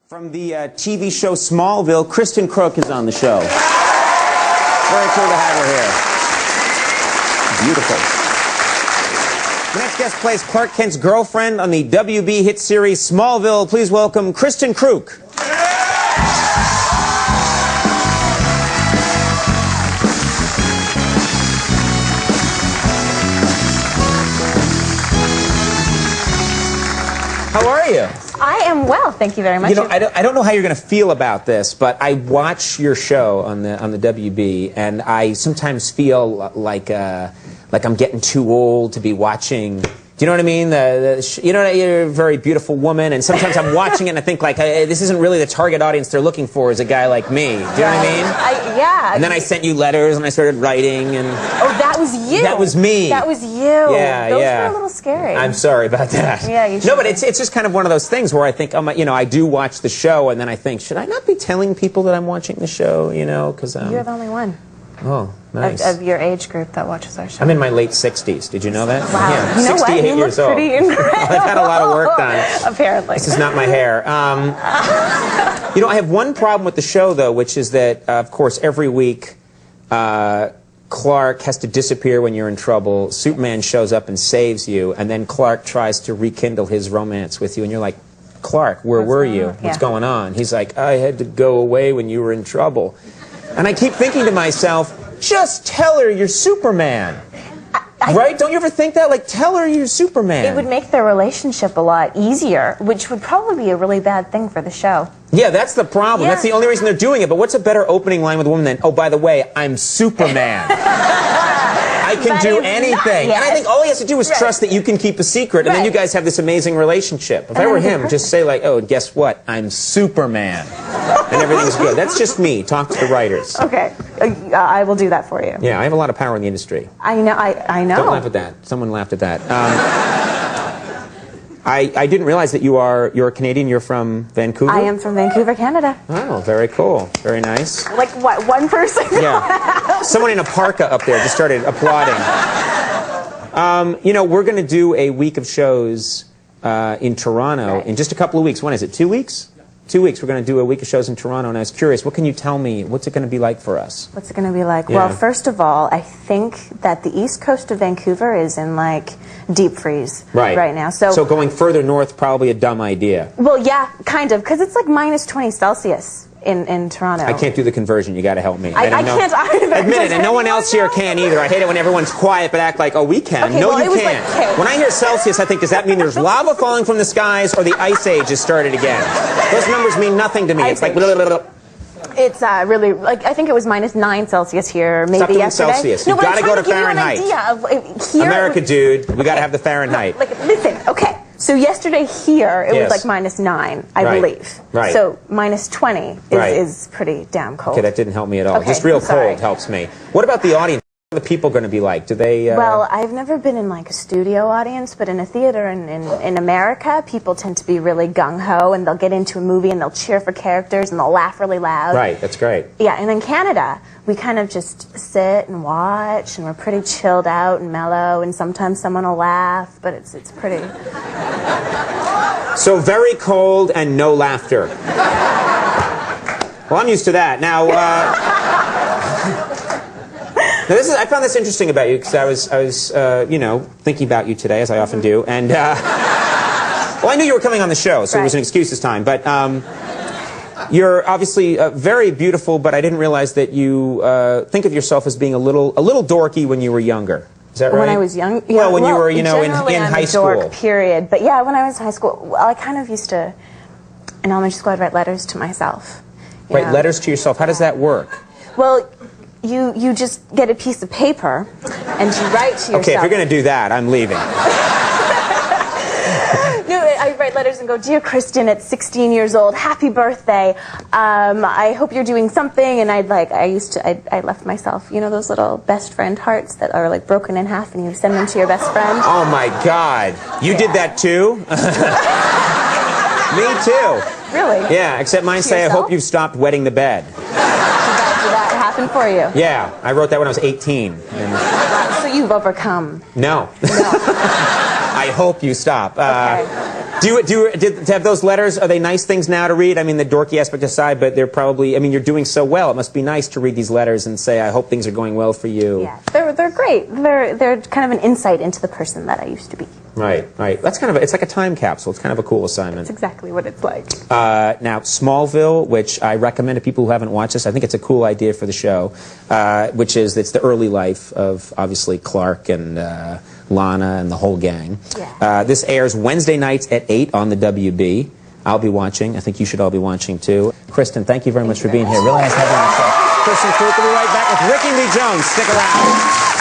From the TV show Smallville, Kristin Kreuk is on the show. Very cool to have her here. Beautiful. The next guest plays Clark Kent's girlfriend on the WB hit series Smallville. Please welcome Kristin Kreuk. How are you? I am well, thank you very much. You know, I don't know how you're going to feel about this, but I watch your show on the WB, and I sometimes feel like I'm getting too old to be watching. Do you know what I mean? You know, you're a very beautiful woman, and sometimes I'm watching it and I think, like, hey, this isn't really the target audience they're looking for is a guy like me. Do you know what I mean? Yeah. And then I sent you letters, and I started writing, and... Oh, that was you. That was me. That was you. Yeah, Those yeah. were a little scary. I'm sorry about that. Yeah, you should. No, but it's just kind of one of those things where I think, you know, I do watch the show, and then I think, should I not be telling people that I'm watching the show, you know, because... You're the only one. Oh, nice. Of your age group that watches our show. I'm in my late 60s. Did you know that? Wow. Yeah, You know 68 what? You years look old. pretty incredible. I've had a lot of work done. Apparently. This is not my hair. You know, I have one problem with the show, though, which is that, of course, every week Clark has to disappear when you're in trouble. Superman shows up and saves you, and then Clark tries to rekindle his romance with you, and you're like, Clark, where were you? What's going on? He's like, I had to go away when you were in trouble. And I keep thinking to myself, just tell her you're Superman. Right? Don't you ever think that? Like, tell her you're Superman. It would make their relationship a lot easier, which would probably be a really bad thing for the show. Yeah, that's the problem. Yeah. That's the only reason they're doing it. But what's a better opening line with a woman than, oh, by the way, I'm Superman. I can do anything. Yes. And I think all he has to do is trust that you can keep a secret, and then you guys have this amazing relationship. If I were him, just say, like, oh, guess what? I'm Superman. And everything's good. That's just me. Talk to the writers. Okay. I will do that for you. Yeah, I have a lot of power in the industry. I know. I know. Don't laugh at that. Someone laughed at that. I didn't realize that you're a Canadian. You're from Vancouver? I am from Vancouver, Canada. Oh, very cool. Very nice. Like what? One person? Yeah. Someone in a parka up there just started applauding. You know, we're going to do a week of shows in Toronto in just a couple of weeks. When is it? 2 weeks? 2 weeks. We're going to do a week of shows in Toronto, and I was curious, what can you tell me? What's it going to be like for us? What's it going to be like? Yeah. Well, first of all, I think that the east coast of Vancouver is in, like, deep freeze right now. So going further north, probably a dumb idea. Well, yeah, kind of, because it's like minus 20 Celsius in Toronto. I can't do the conversion. You got to help me. I can't either. Admit it, and no one else here can either. I hate it when everyone's quiet but act like, oh, we can. Okay, no, well, you can't. Like, when I hear Celsius, I think, does that mean there's lava falling from the skies or the ice age has started again? Those numbers mean nothing to me. It's like... It's really, like, I think it was minus 9 Celsius here, maybe Stop doing yesterday. Celsius. No, You've got to go to Fahrenheit. Here America, dude. We got to have the Fahrenheit. No, like, listen, okay. So yesterday here, it was like minus 9, I believe. Right. So minus 20 is pretty damn cold. Okay, that didn't help me at all. Okay, just real cold helps me. What about the audience? What are the people going to be like? Do they... Well, I've never been in, like, a studio audience, but in a theater in America, people tend to be really gung-ho, and they'll get into a movie, and they'll cheer for characters, and they'll laugh really loud. Right, that's great. Yeah, and in Canada, we kind of just sit and watch, and we're pretty chilled out and mellow, and sometimes someone will laugh, but it's pretty... So very cold and no laughter. Well, I'm used to that. Now, now I found this interesting about you because I was you know, thinking about you today, as I often do, and well, I knew you were coming on the show, so it was an excuse this time. But you're obviously very beautiful, but I didn't realize that you think of yourself as being a little dorky when you were younger. Is that right? When I was young? Yeah, well, when you were, you know, in high school. Dork, period. But yeah, when I was in high school, well, I kind of used to, in elementary school, I'd write letters to myself. Write letters to yourself? How does that work? Well, you just get a piece of paper and you write to yourself. Okay, if you're going to do that, I'm leaving. No, I write letters and go, Dear Kristin, at 16 years old, happy birthday. I hope you're doing something. And I left myself, you know, those little best friend hearts that are like broken in half, and you send them to your best friend. Oh my God, you did that too? Me too. Really? Yeah, except mine say, I hope you've stopped wetting the bed. Did that happen for you? Yeah, I wrote that when I was 18. And... So you've overcome. No. I hope you stop. Okay. To have those letters, are they nice things now to read? I mean, the dorky aspect aside, but they're probably, I mean, you're doing so well. It must be nice to read these letters and say, I hope things are going well for you. Yeah, they're great. They're kind of an insight into the person that I used to be. Right, right. That's kind of, it's like a time capsule. It's kind of a cool assignment. That's exactly what it's like. Now, Smallville, which I recommend to people who haven't watched this, I think it's a cool idea for the show, which is, it's the early life of, obviously, Clark and Lana and the whole gang. Yeah. This airs Wednesday nights at 8 on the WB. I'll be watching. I think you should all be watching, too. Kristin, thank you very much for being here. Really nice having you on the show. Kristin Kreuk will be right back with Ricky Lee Jones. Stick around.